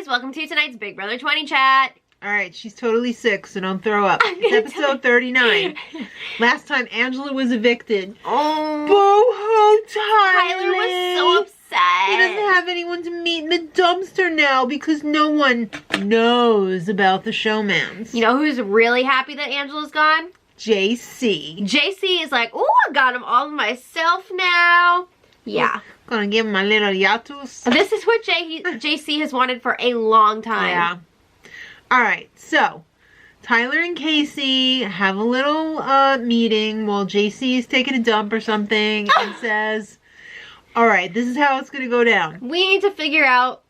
guys, welcome to tonight's Big Brother 20 chat. Alright, she's totally sick, so don't throw up. It's episode 39. Last time Angela was evicted. Oh. Boo-hoo, Tyler! Tyler was so upset. He doesn't have anyone to meet in the dumpster now because no one knows about the showmans. You know who's really happy that Angela's gone? JC. JC is like, ooh, I got him all to myself now. Yeah. Gonna give him my little yatus. This is what JC has wanted for a long time. Yeah. Alright, so Tyler and Casey have a little meeting while JC is taking a dump or something and says, alright, this is how it's gonna go down. We need to figure out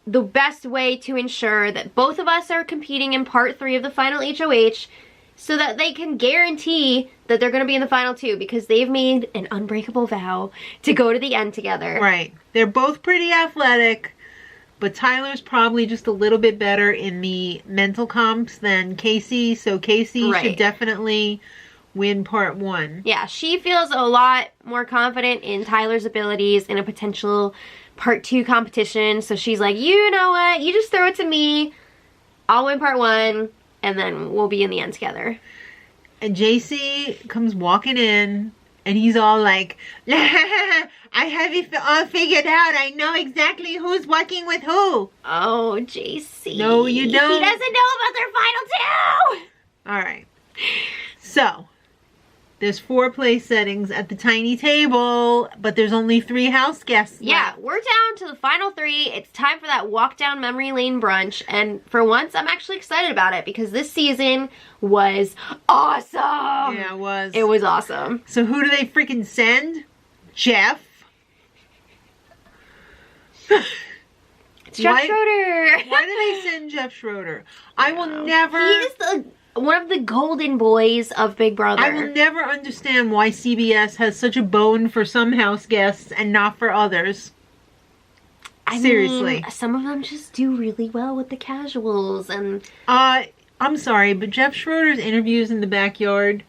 the best way to ensure that both of us are competing in part 3 of the final HOH so that they can guarantee that they're going to be in the final 2 because they've made an unbreakable vow to go to the end together. Right. They're both pretty athletic, but Tyler's probably just a little bit better in the mental comps than Casey, so Casey should definitely win part 1. Yeah, she feels a lot more confident in Tyler's abilities in a potential part 2 competition, so she's like, you know what, you just throw it to me, I'll win part 1, and then we'll be in the end together. And JC comes walking in, and he's all like, I have it all figured out. I know exactly who's working with who. Oh, JC. No, you don't. He doesn't know about their final 2. All right. So, there's 4 place settings at the tiny table, but there's only 3 house guests left. Yeah, we're down to the final 3. It's time for that walk down memory lane brunch, and for once, I'm actually excited about it because this season was awesome. Yeah, it was. It was awesome. So who do they freaking send? Jeff. It's Jeff Schroeder. Why do they send Jeff Schroeder? I will never... He is one of the golden boys of Big Brother. I will never understand why CBS has such a bone for some house guests and not for others. Seriously. I mean, some of them just do really well with the casuals and... I'm sorry, but Jeff Schroeder's interviews in the backyard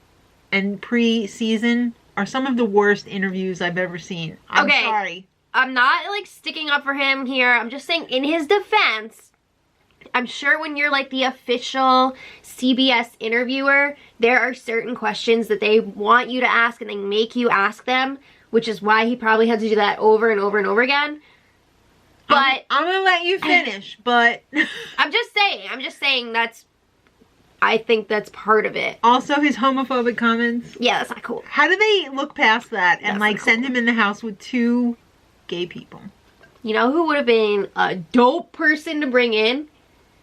and pre-season are some of the worst interviews I've ever seen. I'm sorry. I'm not, like, sticking up for him here. I'm just saying, in his defense, I'm sure when you're, like, the official CBS interviewer, there are certain questions that they want you to ask and they make you ask them, which is why he probably had to do that over and over and over again. But... I'm gonna let you finish, but... I'm just saying that's... I think that's part of it. Also, his homophobic comments. Yeah, that's not cool. How do they look past that and, like, send him in the house with 2 gay people? You know who would have been a dope person to bring in?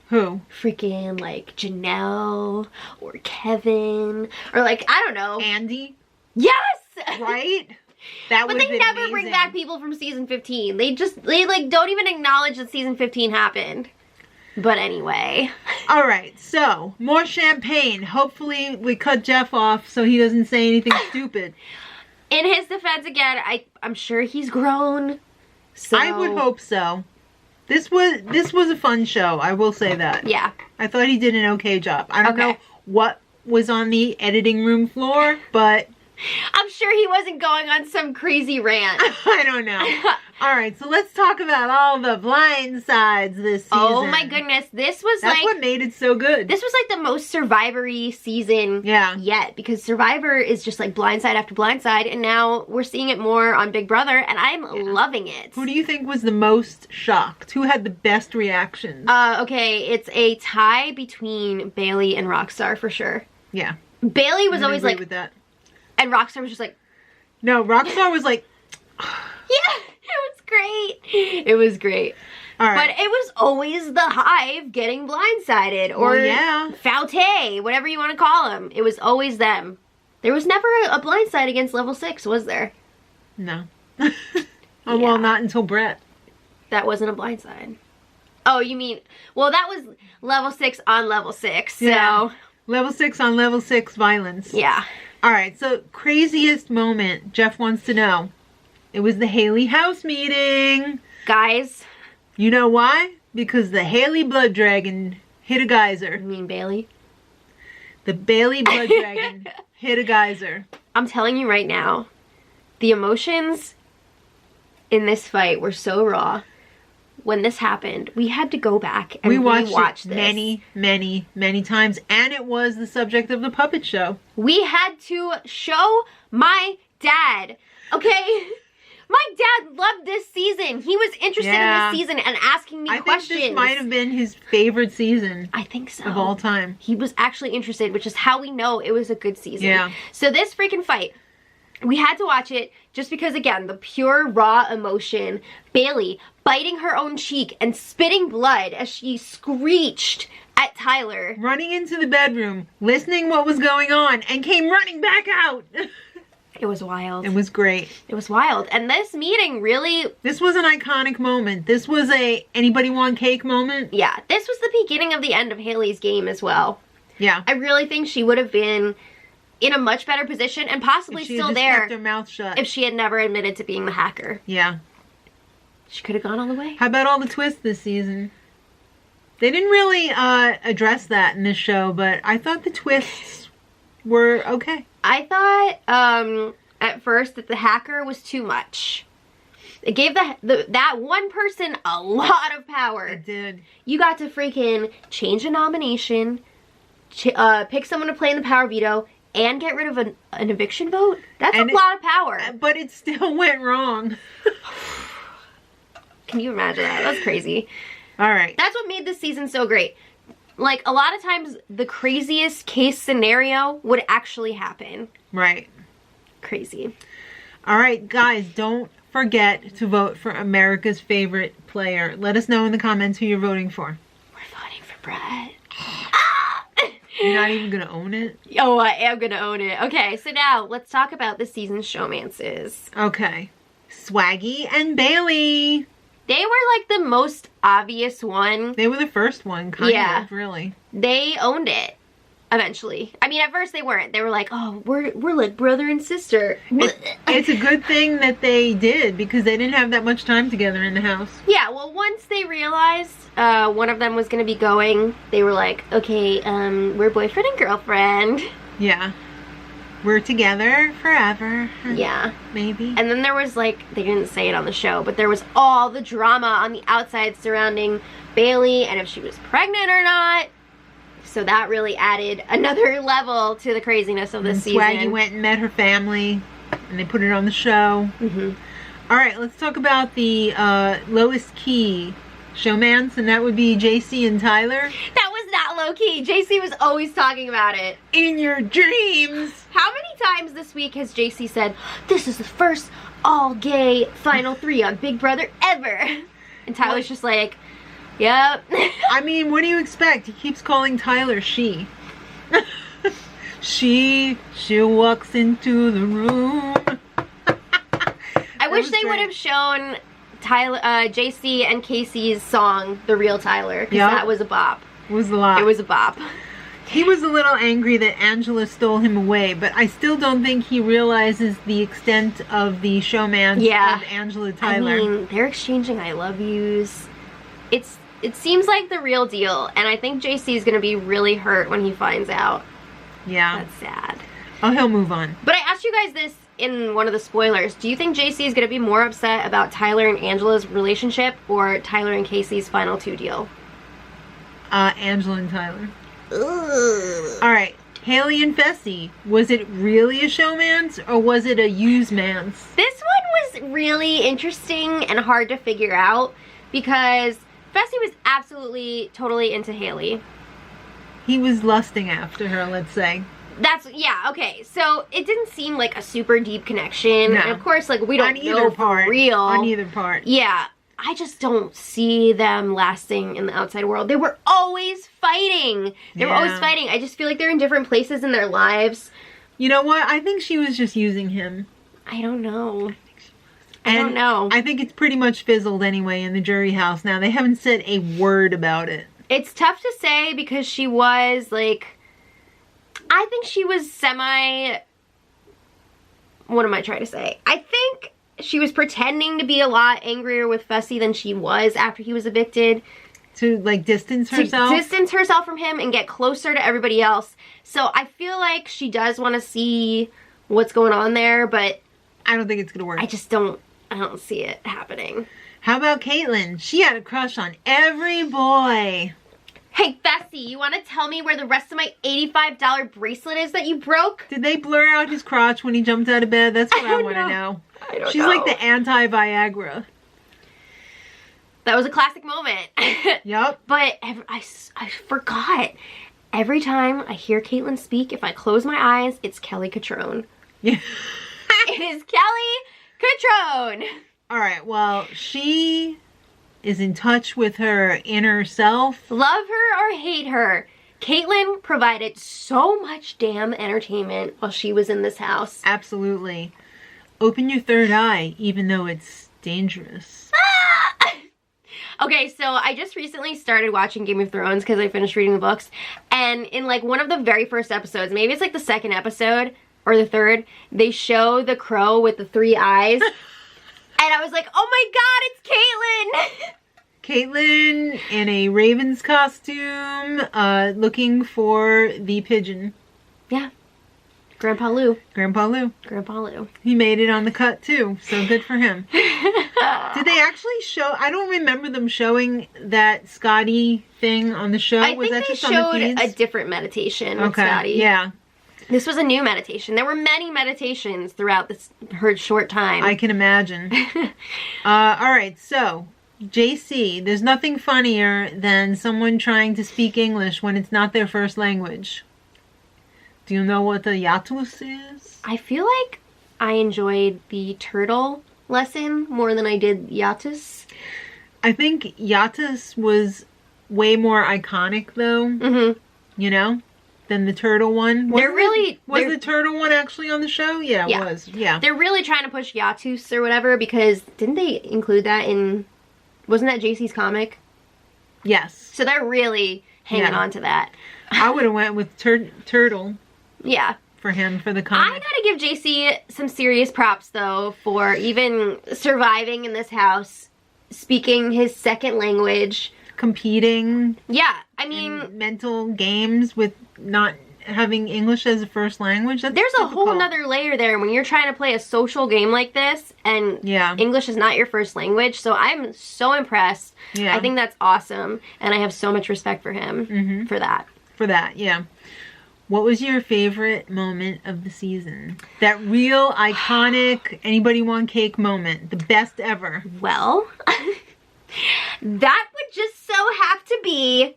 Who? Freaking, like, Janelle or Kevin or, like, I don't know. Andy? Yes! Right? That would But they never bring back people from season 15. They like, don't even acknowledge that season 15 happened. But anyway. Alright, so, more champagne. Hopefully we cut Jeff off so he doesn't say anything stupid. In his defense, again, I'm sure he's grown. So. I would hope so. This was a fun show, I will say that. Yeah. I thought he did an okay job. I don't know what was on the editing room floor, but... I'm sure he wasn't going on some crazy rant. I don't know. Alright, so let's talk about all the blind sides this season. Oh my goodness, this was That's what made it so good. This was like the most Survivor-y season yet, because Survivor is just like blindside after blindside, and now we're seeing it more on Big Brother, and I'm loving it. Who do you think was the most shocked? Who had the best reactions? Okay, it's a tie between Bailey and Rockstar for sure. Yeah. Bailey was always like... with that. And Rockstar was just like... No, Rockstar was like... Yeah, it was great. It was great. All right. But it was always the Hive getting blindsided. Or Faute, whatever you want to call them. It was always them. There was never a blindside against level 6, was there? No. Well, not until Brett. That wasn't a blindside. Oh, you mean... Well, that was level 6 on level 6, so... Yeah. Level 6 on level 6 violence. Yeah. Alright, so craziest moment, Jeff wants to know. It was the Hailey house meeting. Guys. You know why? Because the Hailey blood dragon hit a geyser. You mean Bailey? The Bailey blood dragon hit a geyser. I'm telling you right now, the emotions in this fight were so raw. when this happened, we had to go back and we watched rewatch it this. many times, and it was the subject of the puppet show. We had to show my dad, okay? My dad loved this season. He was interested in this season and asking me questions. I think this might have been his favorite season. I think so. Of all time. He was actually interested, which is how we know it was a good season. Yeah. So this freaking fight, we had to watch it just because, again, the pure raw emotion. Bailey biting her own cheek and spitting blood as she screeched at Tyler. Running into the bedroom, listening what was going on, and came running back out. It was wild. It was great. It was wild. And this meeting really... This was an iconic moment. This was a anybody want cake moment. Yeah. This was the beginning of the end of Hailey's game as well. Yeah. I really think she would have been in a much better position and possibly still there kept her mouth shut. if she had never admitted to being the hacker. Yeah. She could have gone all the way. How about all the twists this season? They didn't really address that in this show, but I thought the twists were okay. I thought at first that the hacker was too much. It gave that one person a lot of power. It did. You got to freaking change a nomination, pick someone to play in the power veto, and get rid of an eviction vote. That's a lot of power. But it still went wrong. Can you imagine that? That's crazy. All right. That's what made this season so great. Like, a lot of times, the craziest case scenario would actually happen. Right. Crazy. All right, guys, don't forget to vote for America's favorite player. Let us know in the comments who you're voting for. We're voting for Brett. You're not even going to own it? Oh, I am going to own it. Okay, so now, let's talk about this season's showmances. Okay. Swaggy and Bailey. They were like the most obvious one. They were the first one, kind of, really. They owned it eventually. I mean, at first they weren't. They were like, oh, we're like brother and sister. It's a good thing that they did because they didn't have that much time together in the house. Yeah, well, once they realized one of them was going to be going, they were like, okay, we're boyfriend and girlfriend. Yeah. We're together forever. Yeah. Maybe. And then there was like, they didn't say it on the show, but there was all the drama on the outside surrounding Bailey and if she was pregnant or not. So that really added another level to the craziness of this season. Swaggy went and met her family and they put it on the show. Mm-hmm. All right, let's talk about the lowest key showmance, and that would be JC and Tyler. That was not low key. JC was always talking about it. In your dreams. How many times this week has JC said, this is the first all-gay Final 3 on Big Brother ever? And Tyler's just like, yep. I mean, what do you expect? He keeps calling Tyler she. She walks into the room. I wish they would have shown Tyler, JC and Casey's song, The Real Tyler, because that was a bop. It was a lot. It was a bop. He was a little angry that Angela stole him away, but I still don't think he realizes the extent of the showmance of Angela Tyler. I mean, they're exchanging I love yous. It seems like the real deal, and I think JC is going to be really hurt when he finds out. Yeah. That's sad. Oh, he'll move on. But I asked you guys this in one of the spoilers. Do you think JC is going to be more upset about Tyler and Angela's relationship or Tyler and Casey's final 2 deal? Angela and Tyler. Ugh. All right. Hailey and Betsy. Was it really a showmance or was it a use-mance? This one was really interesting and hard to figure out because Betsy was absolutely, totally into Hailey. He was lusting after her, let's say. Yeah, okay. So it didn't seem like a super deep connection. No. And of course, like, we don't know for real. On either part. Yeah. I just don't see them lasting in the outside world. They were always fighting. They were always fighting. I just feel like they're in different places in their lives. You know what? I think she was just using him. I don't know. I don't know. I think it's pretty much fizzled anyway in the jury house now. They haven't said a word about it. It's tough to say because she was, like, I think she was what am I trying to say? I think she was pretending to be a lot angrier with Fessy than she was after he was evicted. To, like, distance herself? To distance herself from him and get closer to everybody else. So I feel like she does want to see what's going on there, but I don't think it's going to work. I don't see it happening. How about Caitlyn? She had a crush on every boy. Hey, Bessie, you want to tell me where the rest of my $85 bracelet is that you broke? Did they blur out his crotch when he jumped out of bed? That's what I want to know. I don't She's know. like the anti-Viagra. That was a classic moment. Yep. But I forgot. Every time I hear Caitlyn speak, if I close my eyes, it's Kelly Catrone. Yeah. It is Kelly Catrone. All right, well, she is in touch with her inner self. Love her or hate her, Caitlyn provided so much damn entertainment while she was in this house. Absolutely. Open your third eye, even though it's dangerous. Okay, so I just recently started watching Game of Thrones because I finished reading the books. And in like one of the very first episodes, maybe it's like the second episode or the third, they show the crow with the 3 eyes. And I was like, oh my god, it's Caitlyn! Caitlyn in a raven's costume, looking for the pigeon. Yeah. Grandpa Lou. Grandpa Lou. Grandpa Lou. He made it on the cut too, so good for him. Did they actually show, I don't remember them showing that Scotty thing on the show. I Was think that they just on the showed feeds? a different meditation with Okay, Scotty. yeah. This was a new meditation. There were many meditations throughout her short time. I can imagine. Alright, so, JC, there's nothing funnier than someone trying to speak English when it's not their first language. Do you know what the yatus is? I feel like I enjoyed the turtle lesson more than I did yatus. I think yatus was way more iconic though, Mm-hmm. you know, than the turtle one. Was the turtle one actually on the show? Yeah, Yeah. it was. Yeah. They're really trying to push yatus or whatever because didn't they include that in, wasn't that JC's comic? Yes. So they're really hanging on to that. I would have went with turtle Yeah. for him for the I comic. gotta give JC some serious props though for even surviving in this house, speaking his second language. Competing Yeah, I mean, in mental games with not having English as a first language. That's there's a whole difficult. nother layer there when you're trying to play a social game like this and Yeah. English is not your first language. So I'm so impressed. Yeah. I think that's awesome. And I have so much respect for him for that. For that, yeah. What was your favorite moment of the season? That real iconic anybody want cake moment. The best ever. Well, that would just so have to be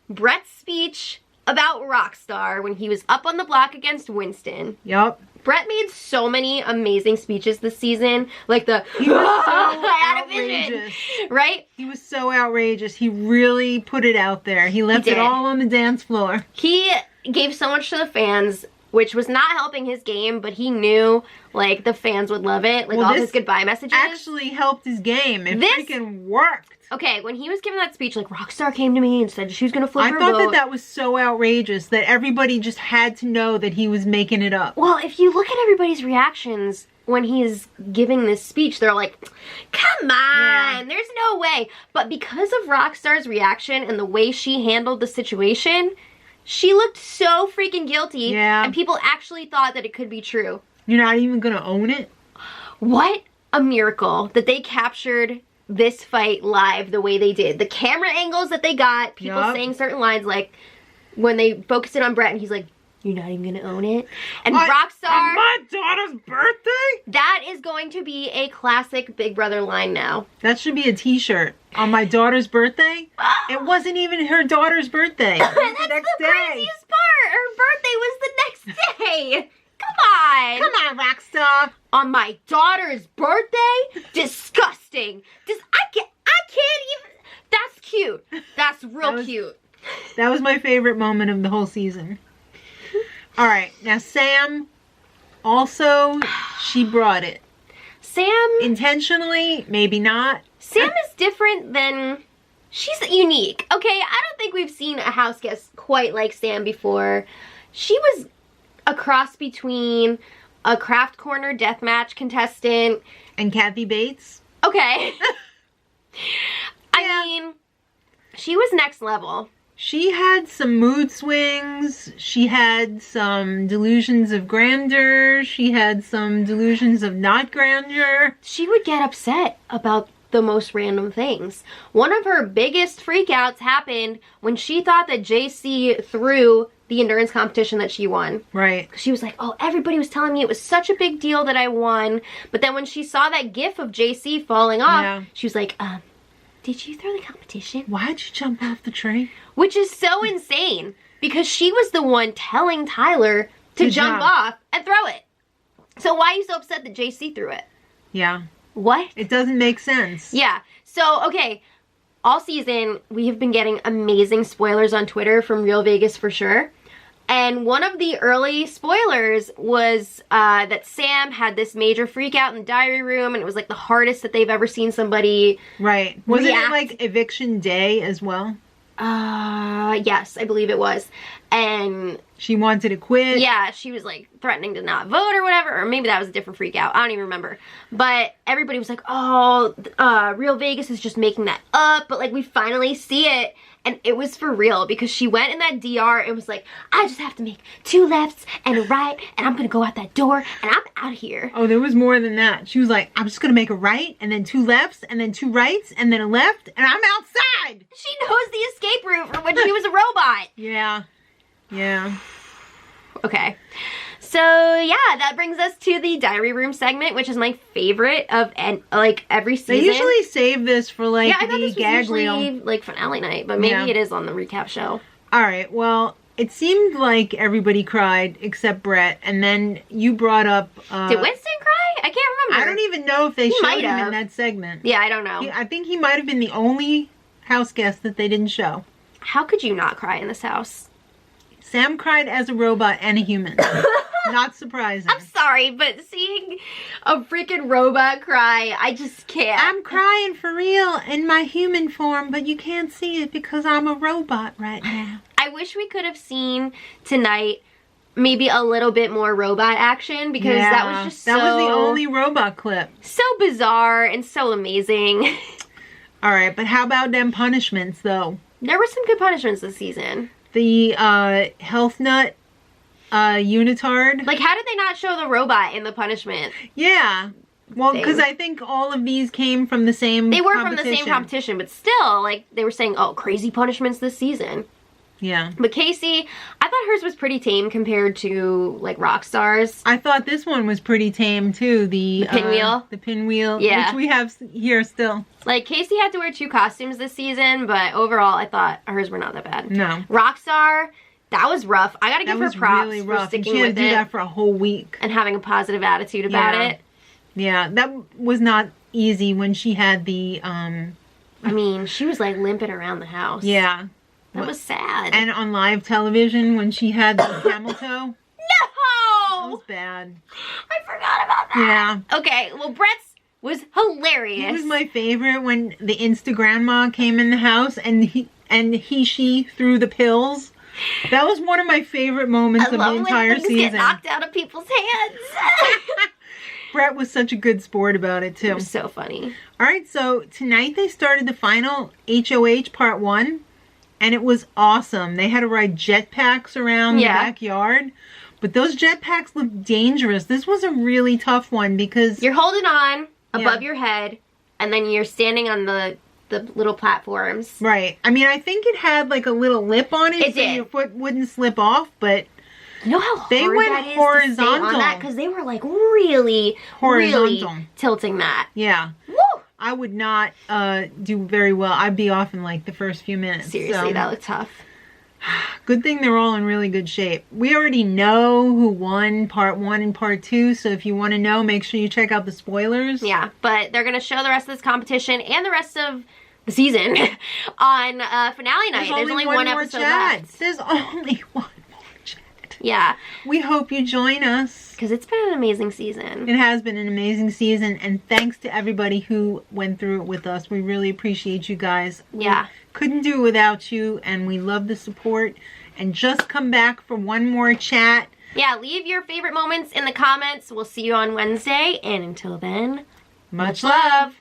Brett's speech about Rockstar when he was up on the block against Winston. Yup. Brett made so many amazing speeches this season. Like the, He was so I had a vision, outrageous. right? He was so outrageous. He really put it out there. He left He it did. all on the dance floor. He gave so much to the fans, which was not helping his game, but he knew, like, the fans would love it. Like, Well, all this his goodbye messages. Actually helped his game. It This- freaking worked. Okay, when he was giving that speech, like, Rockstar came to me and said she was going to flip I her thought vote. that was so outrageous that everybody just had to know that he was making it up. Well, if you look at everybody's reactions when he's giving this speech, they're like, come on, there's no way. But because of Rockstar's reaction and the way she handled the situation, she looked so freaking guilty. Yeah. And people actually thought that it could be true. You're not even gonna own it? What a miracle that they captured this fight live the way they did. The camera angles that they got, people Yup. saying certain lines, like when they focused it on Brett and he's like, you're not even gonna own it. And What? Rockstar, On my daughter's birthday? that is going to be a classic Big Brother line now. That should be a t-shirt. On my daughter's birthday? It wasn't even her daughter's birthday. It was That's the next the day. craziest part. Her birthday was the next day. Come on. Come on, Rockstar. On my daughter's birthday? Disgusting. I can't even. That's cute. That's real That was- cute. That was my favorite moment of the whole season. All right, now Sam, also, she brought it. Sam Intentionally, maybe not. is different than, she's unique. Okay, I don't think we've seen a house guest quite like Sam before. She was a cross between a Craft Corner deathmatch contestant. And Kathy Bates. Okay. I Yeah. mean, she was next level. She had some mood swings. She had some delusions of grandeur. She had some delusions of not grandeur. She would get upset about the most random things. One of her biggest freakouts happened when she thought that JC threw the endurance competition that she won. Right. She was like, oh, everybody was telling me it was such a big deal that I won. But then when she saw that gif of JC falling off, she was like, did you throw the competition? Why'd you jump off the tree? Which is so insane because she was the one telling Tyler to jump off and throw it. So why are you so upset that JC threw it? Yeah. What? It doesn't make sense. Yeah. So, okay. All season, we have been getting amazing spoilers on Twitter from Real Vegas for sure. And one of the early spoilers was that Sam had this major freak out in the diary room, and it was like the hardest that they've ever seen somebody Right. Was it like eviction day as well? Yes, I believe it was. And she wanted to quit. Yeah, she was like threatening to not vote or whatever, or maybe that was a different freak out. I don't even remember. But everybody was like, oh, Real Vegas is just making that up. But like we finally see it, and it was for real because she went in that DR and was like, I just have to make 2 lefts and a right, and I'm gonna go out that door and I'm out of here. Oh, there was more than that. She was like, I'm just gonna make a right and then 2 lefts and then 2 rights and then a left and I'm outside. She knows the escape route from when she was a robot. Yeah. Yeah. Okay. So yeah, that brings us to the diary room segment, which is my favorite of like every season. They usually save this for like I thought the this gag was usually reel. like finale night, but maybe it is on the recap show. All right. Well, it seemed like everybody cried except Brett, and then you brought up. Did Winston cry? I can't remember. I don't even know if they showed him in that segment. Yeah, I don't know. I think he might have been the only house guest that they didn't show. How could you not cry in this house? Sam cried as a robot and a human. Not surprising. I'm sorry, but seeing a freaking robot cry, I just can't. I'm crying for real in my human form, but you can't see it because I'm a robot right now. I wish we could have seen tonight maybe a little bit more robot action because that was just that was the only robot clip. So bizarre and so amazing. All right, but how about them punishments though? There were some good punishments this season. The health nut unitard. Like, how did they not show the robot in the punishment? Yeah. Well, because I think all of these came from the same They were from the same competition, but still, like, they were saying, oh, crazy punishments this season. Yeah. But Casey, I thought hers was pretty tame compared to, like, Rockstar's. I thought this one was pretty tame, too. The pinwheel? The pinwheel, yeah. which we have here still. Like, Casey had to wear 2 costumes this season, but overall, I thought hers were not that bad. No. Rockstar, that was rough. I gotta give her props really for rough. sticking and she had with to do it. that for a whole week. And having a positive attitude about it. Yeah, that was not easy when she had the, I mean, she was, like, limping around the house. Yeah. That was sad. And on live television when she had the camel toe. No! That was bad. I forgot about that. Yeah. Okay, well, Brett's was hilarious. It was my favorite when the Instagramma came in the house and she threw the pills. That was one of my favorite moments of the entire season. Get knocked out of people's hands. Brett was such a good sport about it too. It was so funny. All right, so tonight they started the final HOH part 1. And it was awesome. They had to ride jetpacks around the backyard. But those jetpacks looked dangerous. This was a really tough one because... You're holding on above your head, and then you're standing on the little platforms. Right. I mean, I think it had like a little lip on it. It did. Your foot wouldn't slip off, but... You know how hard they went that is horizontal. to stay on that? Because they were like really tilting that. Yeah. Woo! I would not do very well. I'd be off in like the first few minutes. Seriously, that looked tough. Good thing they're all in really good shape. We already know who won part 1 and part 2, so if you want to know, make sure you check out the spoilers. Yeah, but they're going to show the rest of this competition and the rest of the season on finale night. There's only one episode left. There's only one more chat. Yeah. We hope you join us. Because it's been an amazing season. It has been an amazing season, and thanks to everybody who went through it with us. We really appreciate you guys. Yeah. We couldn't do it without you, and we love the support. And just come back for one more chat. Yeah, leave your favorite moments in the comments. We'll see you on Wednesday, and until then, much love.